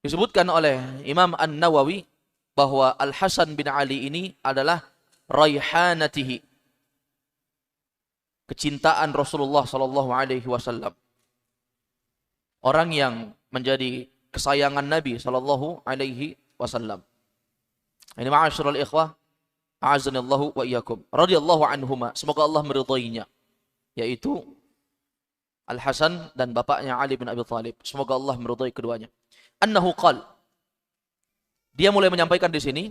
Disebutkan oleh Imam An-Nawawi bahwa Al-Hasan bin Ali ini adalah raihanatihi, kecintaan Rasulullah sallallahu alaihi wasallam. Orang yang menjadi kesayangan Nabi sallallahu alaihi wasallam. Ini ma'asyiral ikhwah, a'azzanallahu wa iyyakum. Radhiyallahu anhuma, semoga Allah meridainya, yaitu Al-Hasan dan bapaknya Ali bin Abi Thalib. Semoga Allah meridai keduanya. Annahu qal. Dia mulai menyampaikan di sini,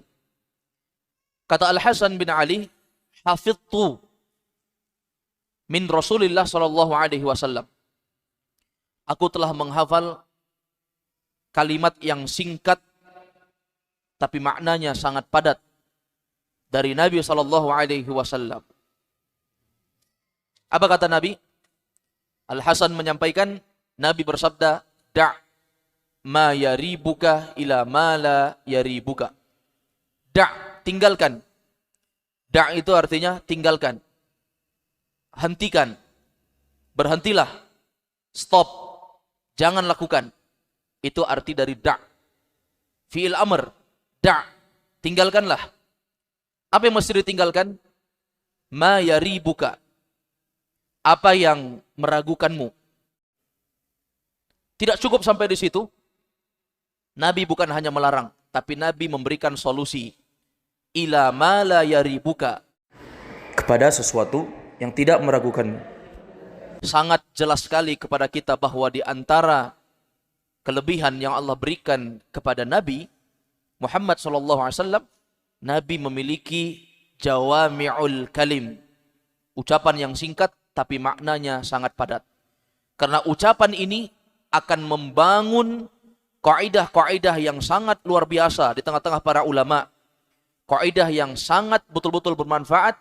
kata Al-Hasan bin Ali, hafidtu min Rasulillah sallallahu alaihi wasallam. Aku telah menghafal kalimat yang singkat tapi maknanya sangat padat dari Nabi sallallahu alaihi wasallam. Apa kata Nabi? Al-Hasan menyampaikan, Nabi bersabda, da' ma yaribuka ila ma la yaribuka. Da', tinggalkan. Da' itu artinya tinggalkan. Hentikan. Berhentilah. Stop. Jangan lakukan. Itu arti dari da'. Fi'il amr. Da'. Tinggalkanlah. Apa yang mesti ditinggalkan? Ma yaribuka. Apa yang meragukanmu. Tidak cukup sampai di situ. Nabi bukan hanya melarang, tapi Nabi memberikan solusi. Ila ma la yaribuka. Kepada sesuatu yang tidak meragukanmu. Sangat jelas sekali kepada kita bahwa di antara kelebihan yang Allah berikan kepada Nabi Muhammad SAW, Nabi memiliki jawami'ul kalim. Ucapan yang singkat tapi maknanya sangat padat. Karena ucapan ini akan membangun kaidah-kaidah yang sangat luar biasa di tengah-tengah para ulama. Kaidah yang sangat betul-betul bermanfaat,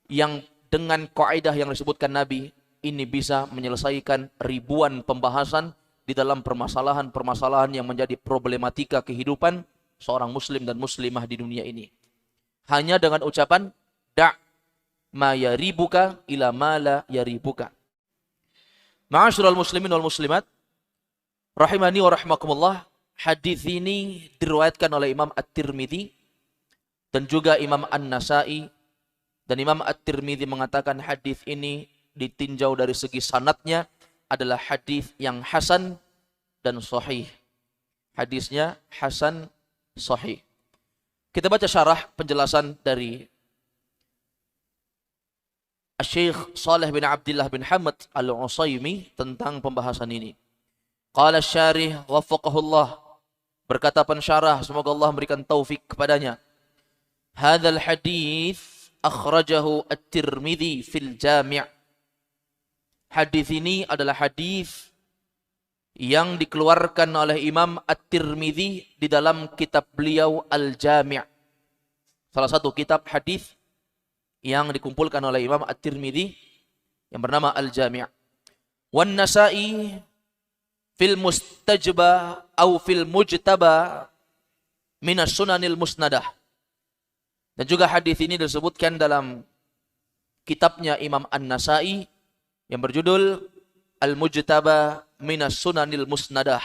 yang dengan kaidah yang disebutkan Nabi, ini bisa menyelesaikan ribuan pembahasan di dalam permasalahan-permasalahan yang menjadi problematika kehidupan seorang muslim dan muslimah di dunia ini. Hanya dengan ucapan, da' ma yaribuka ila ma la yaribuka. Ma'asyiral muslimin wal muslimat, rahimani wa rahimakumullah, hadis ini diriwayatkan oleh Imam At-Tirmidzi dan juga Imam An-Nasa'i, dan Imam At-Tirmidzi mengatakan hadis ini ditinjau dari segi sanadnya adalah hadis yang hasan dan sahih. Hadisnya hasan sahih. Kita baca syarah penjelasan dari Syekh Shalih bin Abdullah bin Hamad Al-Utsaimin tentang pembahasan ini. Qala syarih waffaqahullah, berkata pensyarah, semoga Allah memberikan taufik kepadanya. Hadzal hadis akhrajahu At-Tirmidzi fil Jami'. Hadis ini adalah hadis yang dikeluarkan oleh Imam At-Tirmidzi di dalam kitab beliau Al-Jami'. Salah satu kitab hadis yang dikumpulkan oleh Imam At-Tirmidzi yang bernama Al-Jami'. Wan Nasa'i fil mustajba au fil mujtaba minas sunanil musnadah. Dan juga hadis ini disebutkan dalam kitabnya Imam An-Nasa'i yang berjudul Al-Mujtaba minas sunanil musnadah.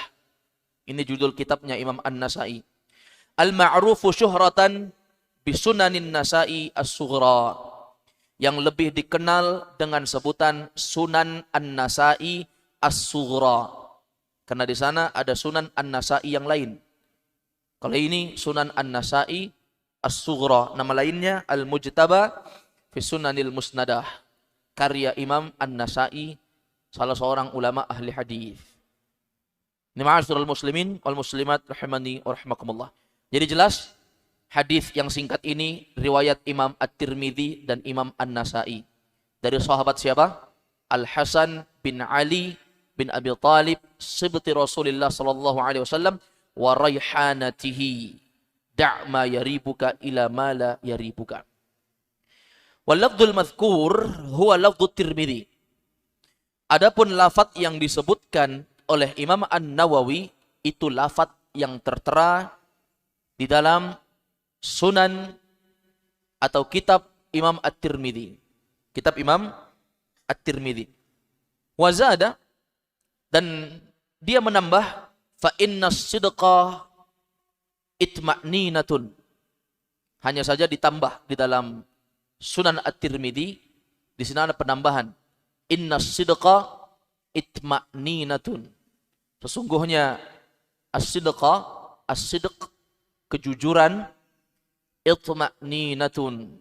Ini judul kitabnya Imam An-Nasa'i. Al-ma'rufu syuhratan bisunanin Nasa'i as-sughra, yang lebih dikenal dengan sebutan Sunan An-Nasa'i as-sughra. Karena di sana ada Sunan An-Nasa'i yang lain. Kalau ini Sunan An-Nasa'i as-sughra, nama lainnya Al-Mujtaba fi Sunanil Musnadah, karya Imam An-Nasa'i, salah seorang ulama ahli hadis. Ini ma'asyiral muslimin wal muslimat rahimani wa rahimakumullah. Jadi jelas hadis yang singkat ini riwayat Imam At-Tirmidzi dan Imam An-Nasa'i. Dari sahabat siapa? Al-Hasan bin Ali bin Abi Thalib, sibti Rasulullah sallallahu alaihi wasallam, wa raihanatihi, da' ma yaribuka ila ma la yaribuka. Wal lafdzul mazkur huwa lafdzut Tirmidzi. Adapun lafaz yang disebutkan oleh Imam An-Nawawi itu lafaz yang tertera di dalam Sunan atau kitab Imam At-Tirmidzi. Kitab Imam At-Tirmidzi. Wazada, dan dia menambah, fa innas sidqa itma'ninatun. Hanya saja ditambah di dalam Sunan At-Tirmidzi, di sini ada penambahan, innas sidqa itma'ninatun. Sesungguhnya as-sidqa, as-sidq, kejujuran, itma'ninatun,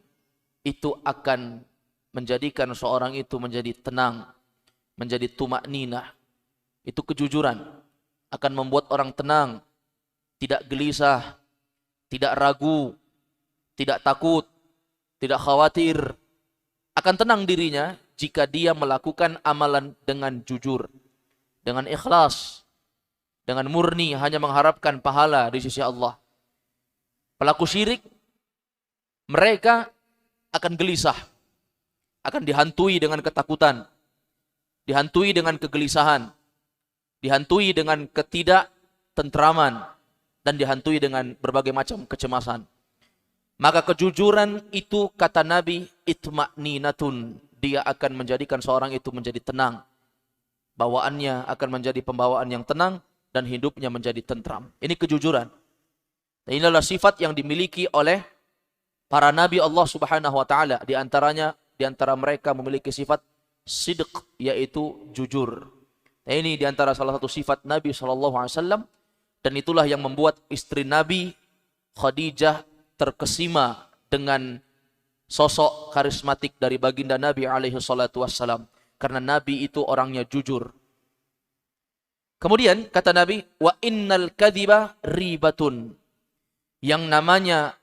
itu akan menjadikan seorang itu menjadi tenang, menjadi tuma'ninah. Itu kejujuran akan membuat orang tenang, tidak gelisah, tidak ragu, tidak takut, tidak khawatir. Akan tenang dirinya jika dia melakukan amalan dengan jujur, dengan ikhlas, dengan murni hanya mengharapkan pahala di sisi Allah. Pelaku syirik, mereka akan gelisah, akan dihantui dengan ketakutan, dihantui dengan kegelisahan, dihantui dengan ketidaktentraman, dan dihantui dengan berbagai macam kecemasan. Maka kejujuran itu, kata Nabi, itma'ninatun, dia akan menjadikan seorang itu menjadi tenang. Bawaannya akan menjadi pembawaan yang tenang dan hidupnya menjadi tentram. Ini kejujuran. Dan inilah sifat yang dimiliki oleh para nabi Allah Subhanahu wa taala. Di antara mereka memiliki sifat sidq, yaitu jujur. Nah, ini di antara salah satu sifat Nabi SAW, dan itulah yang membuat istri Nabi Khadijah terkesima dengan sosok karismatik dari baginda Nabi SAW, karena Nabi itu orangnya jujur. Kemudian kata Nabi, wa innal kadhiba ribatun, yang namanya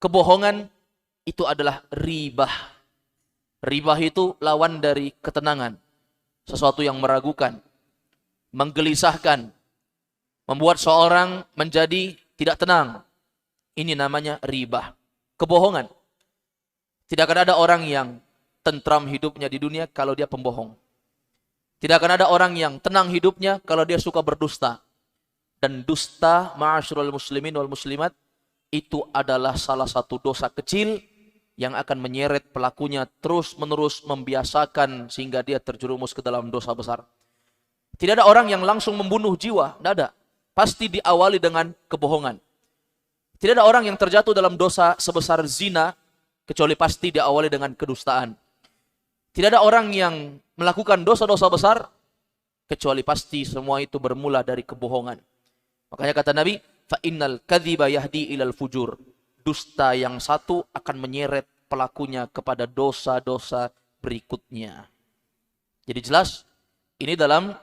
kebohongan itu adalah ribah. Ribah itu lawan dari ketenangan. Sesuatu yang meragukan, menggelisahkan, membuat seorang menjadi tidak tenang. Ini namanya ribah, kebohongan. Tidak akan ada orang yang tentram hidupnya di dunia kalau dia pembohong. Tidak akan ada orang yang tenang hidupnya kalau dia suka berdusta. Dan dusta, ma'asyiral muslimin wal muslimat, itu adalah salah satu dosa kecil yang akan menyeret pelakunya terus-menerus membiasakan sehingga dia terjerumus ke dalam dosa besar. Tidak ada orang yang langsung membunuh jiwa, tidak ada. Pasti diawali dengan kebohongan. Tidak ada orang yang terjatuh dalam dosa sebesar zina, kecuali pasti diawali dengan kedustaan. Tidak ada orang yang melakukan dosa-dosa besar, kecuali pasti semua itu bermula dari kebohongan. Makanya kata Nabi, fa innal kadhiba yahdi ilal fujur. Dusta yang satu akan menyeret pelakunya kepada dosa-dosa berikutnya. Jadi jelas, ini dalam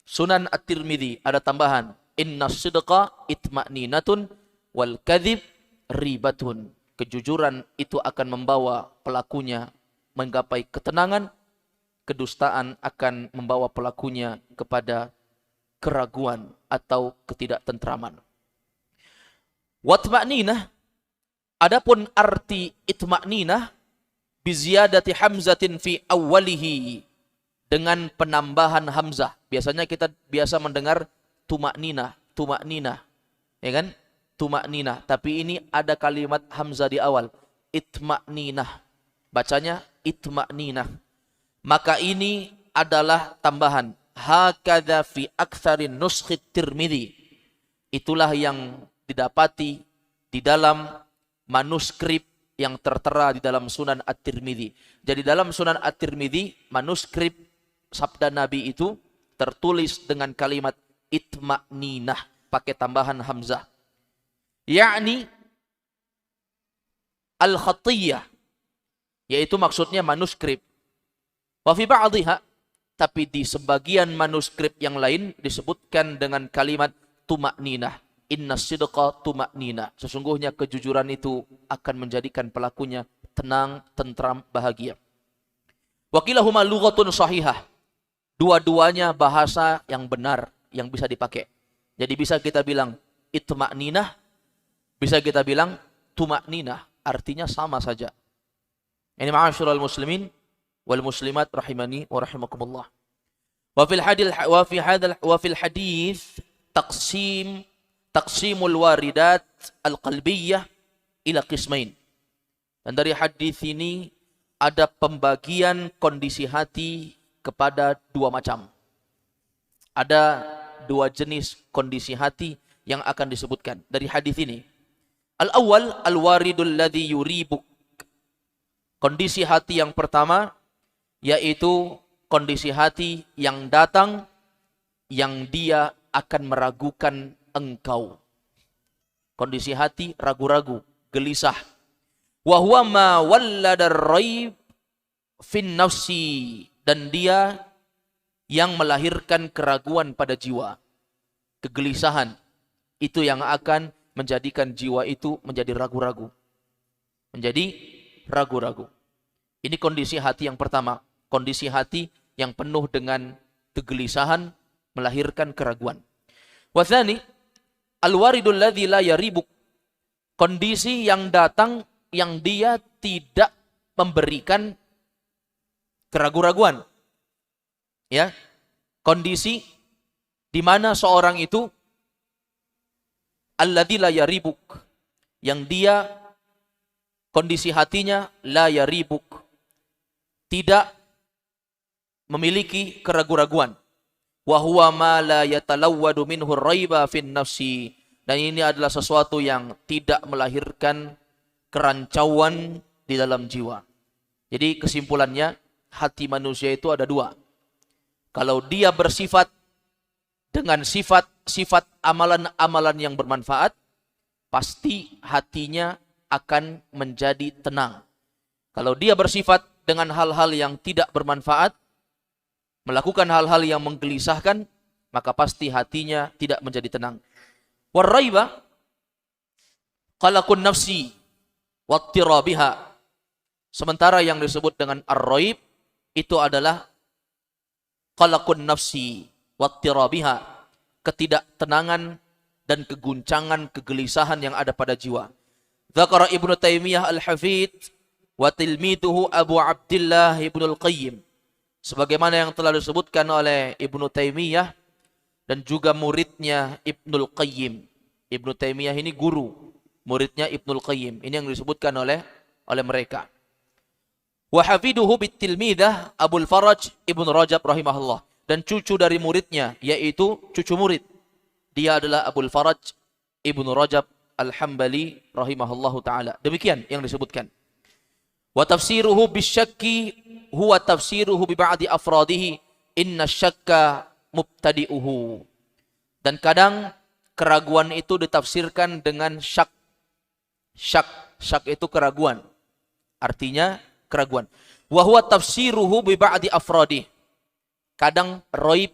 Sunan At-Tirmidzi ada tambahan, innas sidqa itma'ninatun wal kadhib ribatun. Kejujuran itu akan membawa pelakunya menggapai ketenangan, kedustaan akan membawa pelakunya kepada keraguan atau ketidaktentraman. Watma'ninah, adapun arti itma'ninah biziyadati hamzatin fi awwalihi, dengan penambahan hamzah. Biasanya kita biasa mendengar tuma'ninah, ya kan? Tuma'ninah, tapi ini ada kalimat hamzah di awal, itma'ninah. Bacanya itma'ninah. Maka ini adalah tambahan. Hakadha fi aktsarin nuskhit Tirmidzi. Itulah yang didapati di dalam manuskrip yang tertera di dalam Sunan At-Tirmidzi. Jadi dalam Sunan At-Tirmidzi, manuskrip sabda Nabi itu tertulis dengan kalimat itma'ninah, pakai tambahan hamzah. Yakni al-khattiyah, yaitu maksudnya manuskrip. Wa fi ba'dihha, tapi di sebagian manuskrip yang lain disebutkan dengan kalimat tuma'ninah. Innas sidqa tuma'ninah. Sesungguhnya kejujuran itu akan menjadikan pelakunya tenang, tentram, bahagia. Wa kilahuma lughatun sahihah. Dua-duanya bahasa yang benar yang bisa dipakai. Jadi bisa kita bilang itma'ninah, bisa kita bilang tuma'ninah, artinya sama saja. Ini ma'asyiral muslimin wal muslimat rahimani wa rahimakumullah. Wa fil hadis taqsimul waridat al-qalbiyah ila qismain. Dan dari hadis ini ada pembagian kondisi hati kepada dua macam. Ada dua jenis kondisi hati yang akan disebutkan dari hadis ini. Al-awwal al-waridul ladzi yuribuk. Kondisi hati yang pertama yaitu kondisi hati yang datang yang dia akan meragukan engkau. Kondisi hati ragu-ragu, gelisah. Wa huwa ma walladar raib fin nafsi, dan dia yang melahirkan keraguan pada jiwa. Kegelisahan itu yang akan menjadikan jiwa itu menjadi ragu-ragu. Menjadi ragu-ragu. Ini kondisi hati yang pertama. Kondisi hati yang penuh dengan kegelisahan melahirkan keraguan. Wathani al-waridul ladzi la yaribuk. Kondisi yang datang yang dia tidak memberikan keraguan-raguan. Ya. Kondisi di mana seorang itu alladzi la yaribuk, yang dia kondisi hatinya la yaribuk, tidak memiliki keraguan-raguan. Wa huwa ma la yatalawwadu minhu raiba fin nafsi, dan ini adalah sesuatu yang tidak melahirkan kerancauan di dalam jiwa. Jadi kesimpulannya, hati manusia itu ada dua. Kalau dia bersifat dengan sifat amalan-amalan yang bermanfaat, pasti hatinya akan menjadi tenang. Kalau dia bersifat dengan hal-hal yang tidak bermanfaat, melakukan hal-hal yang menggelisahkan, maka pasti hatinya tidak menjadi tenang. Warraiba qalaqun nafsi wattirabiha. Sementara yang disebut dengan ar-raib itu adalah qalaqun nafsi wattirabiha, ketidaktenangan dan keguncangan, kegelisahan yang ada pada jiwa. Dzakara Ibnu Taimiyah Al-Hafidz wa tilmiduhu Abu Abdillah Ibnu Al-Qayyim. Sebagaimana yang telah disebutkan oleh Ibnu Taimiyah dan juga muridnya Ibnu Al-Qayyim. Ibnu Taimiyah ini guru, muridnya Ibnu Al-Qayyim. Ini yang disebutkan oleh mereka. Wa hafiduhu bitilmidah Abul Faraj Ibnu Rajab rahimahullah, dan cucu dari muridnya yaitu cucu murid. Dia adalah Abul Faraj Ibnu Rajab Al-Hambali rahimahullahu taala. Demikian yang disebutkan. Wa tafsiruhu bisyakki huwa tafsiruhu bi ba'di afradihi inna syakka mubtadi'uhu. Dan kadang keraguan itu ditafsirkan dengan syak. Syak itu keraguan. Artinya keraguan. Wa huwa tafsiruhu bi ba'di afradihi. Kadang raib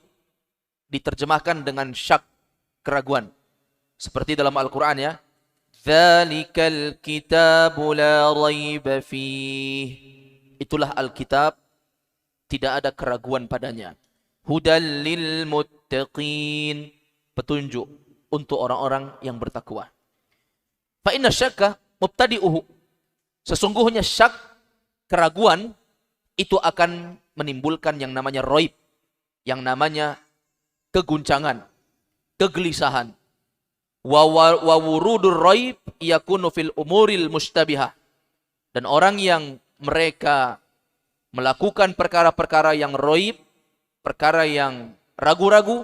diterjemahkan dengan syak, keraguan. Seperti dalam Al-Qur'an ya. Dzalikal kitabu la raiba fih. Itulah Alkitab, tidak ada keraguan padanya. Hudal lil muttaqin, petunjuk untuk orang-orang yang bertakwa. Fa inna syakka mubtadi'uhu. Sesungguhnya syak, keraguan itu akan menimbulkan yang namanya raib, yang namanya keguncangan, kegelisahan. Wa wurudur raib yakunu fil umuril mustabihah. Dan orang yang mereka melakukan perkara-perkara yang raib, perkara yang ragu-ragu,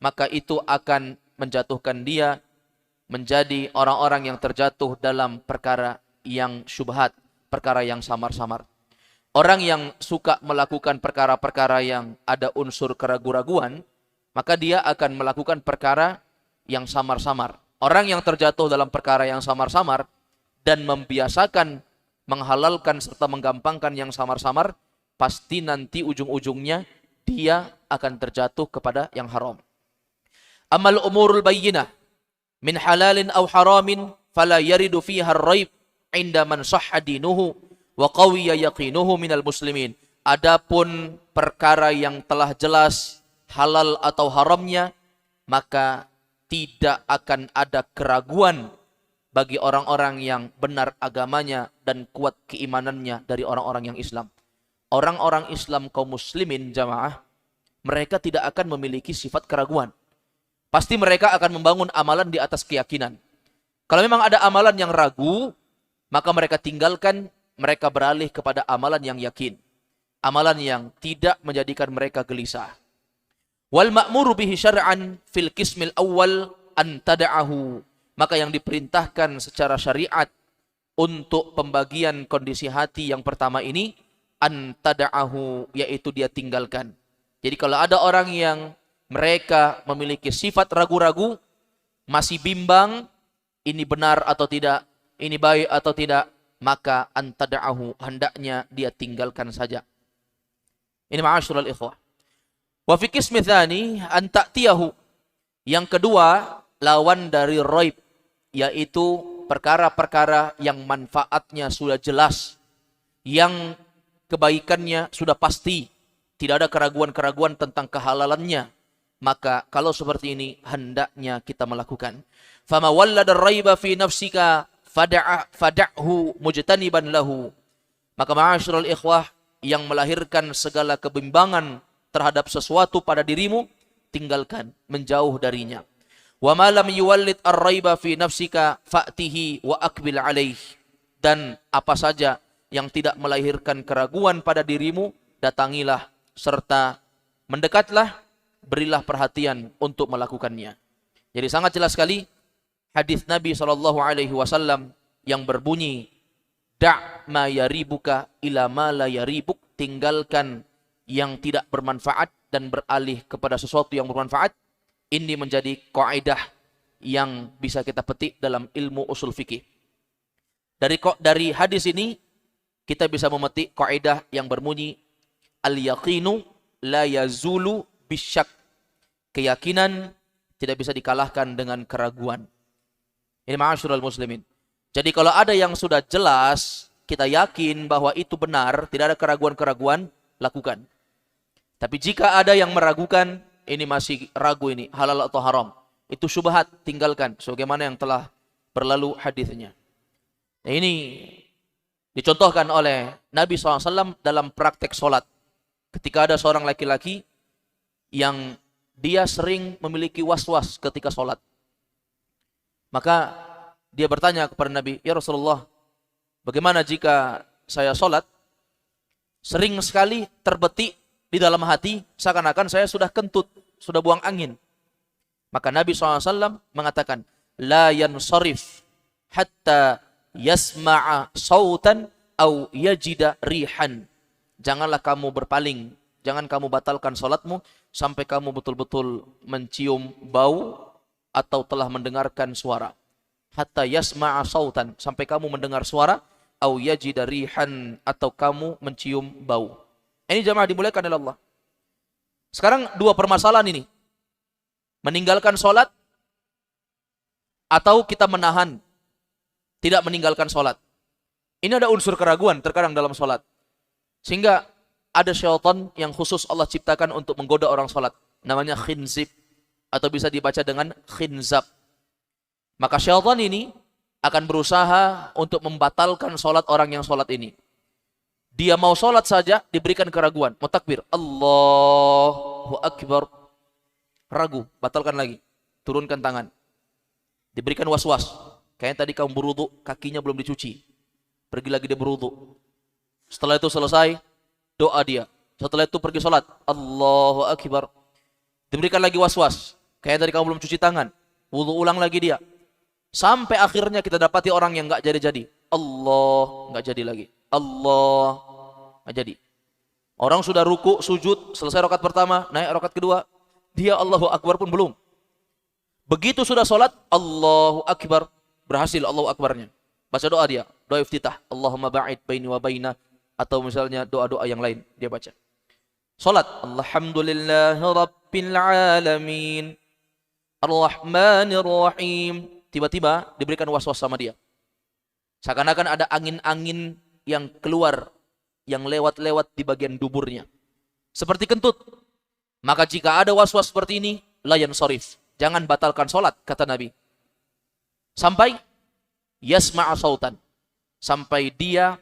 maka itu akan menjatuhkan dia menjadi orang-orang yang terjatuh dalam perkara yang syubhat, perkara yang samar-samar. Orang yang suka melakukan perkara-perkara yang ada unsur keraguan-raguan, maka dia akan melakukan perkara yang samar-samar. Orang yang terjatuh dalam perkara yang samar-samar dan membiasakan menghalalkan serta menggampangkan yang samar-samar, pasti nanti ujung-ujungnya dia akan terjatuh kepada yang haram. Amal umurul bayyinah min halalin aw haramin fala yaridu fiha ar-raib inda man sahha dinuhu wa qawiya yaqinuhu minal muslimin. Adapun perkara yang telah jelas halal atau haramnya, maka tidak akan ada keraguan bagi orang-orang yang benar agamanya dan kuat keimanannya dari orang-orang yang Islam. Orang-orang Islam kaum muslimin jamaah, mereka tidak akan memiliki sifat keraguan. Pasti mereka akan membangun amalan di atas keyakinan. Kalau memang ada amalan yang ragu, maka mereka tinggalkan, mereka beralih kepada amalan yang yakin. Amalan yang tidak menjadikan mereka gelisah. Wal ma'muru bihi syar'an fil qismil awal an tada'ahu. Maka yang diperintahkan secara syariat untuk pembagian kondisi hati yang pertama ini, an tada'ahu, yaitu dia tinggalkan. Jadi kalau ada orang yang mereka memiliki sifat ragu-ragu, masih bimbang, ini benar atau tidak, ini baik atau tidak, maka antada'ahu, hendaknya dia tinggalkan saja. Ini ma'asyiral ikhwah. Wa fi qismi tsani an ta'tiyahu. Yang kedua, lawan dari raib, yaitu perkara-perkara yang manfaatnya sudah jelas, yang kebaikannya sudah pasti, tidak ada keraguan-keraguan tentang kehalalannya. Maka kalau seperti ini hendaknya kita melakukan. Fama wallada raiba fi nafsika fada'hu mujtaniban lahu. Maka ma'asyiral ikhwah, yang melahirkan segala kebimbangan terhadap sesuatu pada dirimu, tinggalkan, menjauh darinya. Wa ma lam yuwallid ar-raiba fi nafsika fa'tihi wa aqbil alaih. Dan apa saja yang tidak melahirkan keraguan pada dirimu, datangilah serta mendekatlah, berilah perhatian untuk melakukannya. Jadi sangat jelas sekali hadis Nabi SAW yang berbunyi, da' ma yaribuka ila ma la yaribuk, tinggalkan yang tidak bermanfaat dan beralih kepada sesuatu yang bermanfaat. Ini menjadi kaidah yang bisa kita petik dalam ilmu usul fikih. Dari hadis ini kita bisa memetik kaidah yang berbunyi, al-yaqinu la yazulu bisyak. Keyakinan tidak bisa dikalahkan dengan keraguan. Ini ma'asyiral muslimin. Jadi kalau ada yang sudah jelas, kita yakin bahwa itu benar, tidak ada keraguan-keraguan, lakukan. Tapi jika ada yang meragukan, ini masih ragu ini, halal atau haram, itu syubhat, tinggalkan. Sebagaimana yang telah berlalu hadisnya. Nah, ini dicontohkan oleh Nabi SAW dalam praktek sholat. Ketika ada seorang laki-laki yang dia sering memiliki was-was ketika sholat. Maka dia bertanya kepada Nabi, ya Rasulullah, bagaimana jika saya sholat, sering sekali terbetik di dalam hati, seakan-akan saya sudah kentut, sudah buang angin. Maka Nabi SAW mengatakan, la yansarif hatta yasma'a sautan au yajida rihan. Janganlah kamu berpaling, jangan kamu batalkan sholatmu sampai kamu betul-betul mencium bau atau telah mendengarkan suara. Hatta yasma'a sautan, sampai kamu mendengar suara, au yajida rihan, atau kamu mencium bau. Ini jamaah dimuliakan oleh Allah. Sekarang dua permasalahan ini. Meninggalkan sholat atau kita menahan tidak meninggalkan sholat. Ini ada unsur keraguan terkadang dalam sholat. Sehingga ada syaitan yang khusus Allah ciptakan untuk menggoda orang sholat. Namanya khinzib. Atau bisa dibaca dengan khinzab. Maka syaitan ini akan berusaha untuk membatalkan sholat orang yang sholat ini. Dia mau sholat saja diberikan keraguan. Mau takbir, Allahu Akbar, ragu, batalkan lagi. Turunkan tangan. Diberikan was-was. Kayaknya tadi kamu berwudu, kakinya belum dicuci. Pergi lagi dia berwudu. Setelah itu selesai, doa dia. Setelah itu pergi sholat, Allahu Akbar. Diberikan lagi was-was. Kayaknya tadi kamu belum cuci tangan. Wudu ulang lagi dia. Sampai akhirnya kita dapati orang yang nggak jadi-jadi. Allah, nggak jadi lagi. Allah, nggak jadi. Orang sudah ruku, sujud, selesai rakaat pertama, naik rakaat kedua, dia Allahu Akbar pun belum. Begitu sudah sholat, Allahu Akbar, berhasil Allahu Akbarnya. Baca doa dia, doa iftitah, Allahumma ba'id baini wa baina, atau misalnya doa-doa yang lain dia baca. Sholat, Alhamdulillahi Rabbil Alamin, Ar-Rahmanir Rahim. Tiba-tiba diberikan was-was sama dia. Seakan-akan ada angin-angin yang keluar, yang lewat-lewat di bagian duburnya. Seperti kentut. Maka jika ada was-was seperti ini, la yansarif. Jangan batalkan sholat, kata Nabi. Sampai yasma'a sautan. Sampai dia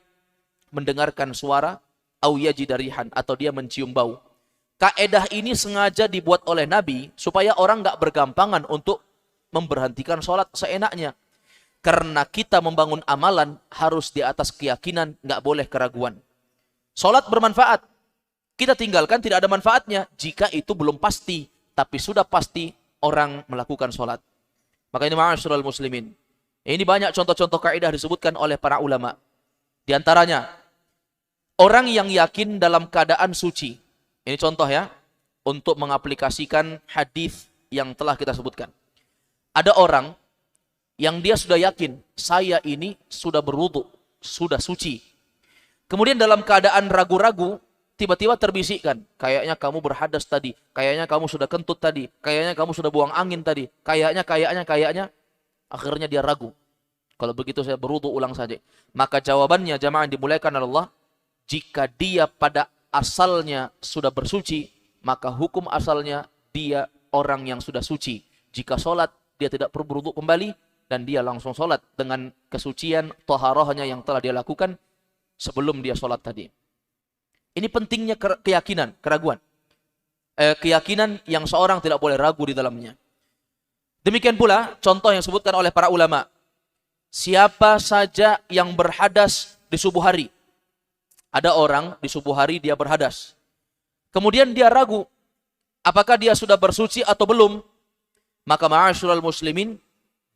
mendengarkan suara, au yajida rihan, atau dia mencium bau. Kaedah ini sengaja dibuat oleh Nabi supaya orang nggak bergampangan untuk memberhentikan sholat seenaknya. Karena kita membangun amalan harus di atas keyakinan, nggak boleh keraguan. Sholat bermanfaat. Kita tinggalkan tidak ada manfaatnya jika itu belum pasti tapi sudah pasti orang melakukan sholat. Maka ini ma'asyiral muslimin. Ini banyak contoh-contoh kaidah disebutkan oleh para ulama. Di antaranya, orang yang yakin dalam keadaan suci. Ini contoh ya, untuk mengaplikasikan hadis yang telah kita sebutkan. Ada orang yang dia sudah yakin, saya ini sudah berwudu, sudah suci. Kemudian dalam keadaan ragu-ragu, tiba-tiba terbisikkan, kayaknya kamu berhadas tadi, kayaknya kamu sudah kentut tadi, kayaknya kamu sudah buang angin tadi, kayaknya, akhirnya dia ragu. Kalau begitu saya berwudu ulang saja. Maka jawabannya jamaah yang dimuliakan oleh Allah, jika dia pada asalnya sudah bersuci, maka hukum asalnya dia orang yang sudah suci. Jika sholat, dia tidak perlu berwudu kembali, dan dia langsung sholat dengan kesucian taharahnya yang telah dia lakukan sebelum dia sholat tadi. Ini pentingnya keyakinan, keraguan. Keyakinan yang seorang tidak boleh ragu di dalamnya. Demikian pula contoh yang disebutkan oleh para ulama. Siapa saja yang berhadas di subuh hari. Ada orang di subuh hari dia berhadas. Kemudian dia ragu, apakah dia sudah bersuci atau belum? Maka ma'asyiral muslimin,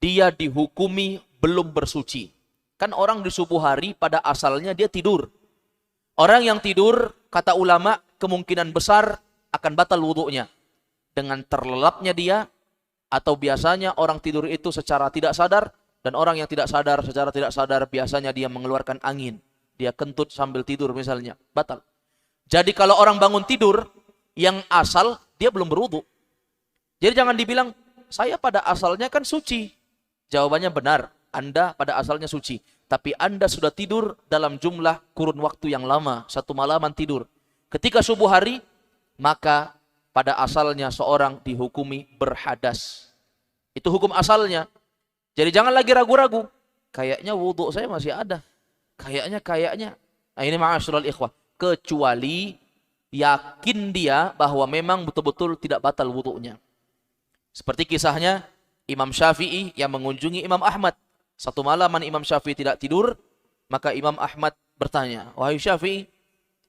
dia dihukumi belum bersuci. Kan orang di subuh hari pada asalnya dia tidur. Orang yang tidur, kata ulama, kemungkinan besar akan batal wudunya. Dengan terlelapnya dia, atau biasanya orang tidur itu secara tidak sadar, dan orang yang tidak sadar secara tidak sadar biasanya dia mengeluarkan angin. Dia kentut sambil tidur misalnya, batal. Jadi kalau orang bangun tidur, yang asal dia belum berwudu. Jadi jangan dibilang, saya pada asalnya kan suci. Jawabannya benar, Anda pada asalnya suci. Tapi Anda sudah tidur dalam jumlah kurun waktu yang lama, satu malaman tidur. Ketika subuh hari, maka pada asalnya seorang dihukumi berhadas. Itu hukum asalnya. Jadi jangan lagi ragu-ragu. Kayaknya wudhu saya masih ada. Kayaknya. Nah, ini ma'asyiral ikhwah. Kecuali yakin dia bahwa memang betul-betul tidak batal wudhunya. Seperti kisahnya Imam Syafi'i yang mengunjungi Imam Ahmad. Satu malaman Imam Syafi'i tidak tidur, maka Imam Ahmad bertanya, wahai Syafi'i,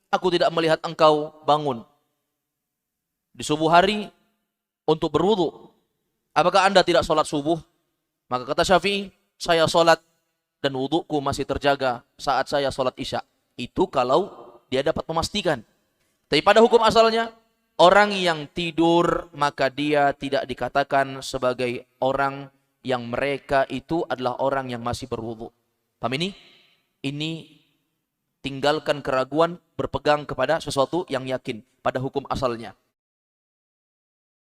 aku tidak melihat engkau bangun di subuh hari untuk berwudu. Apakah Anda tidak sholat subuh? Maka kata Syafi'i, saya sholat dan wuduku masih terjaga saat saya sholat isya. Itu kalau dia dapat memastikan. Tapi pada hukum asalnya, orang yang tidur maka dia tidak dikatakan sebagai orang yang mereka itu adalah orang yang masih berwudu. Paham ini? Ini tinggalkan keraguan, berpegang kepada sesuatu yang yakin pada hukum asalnya.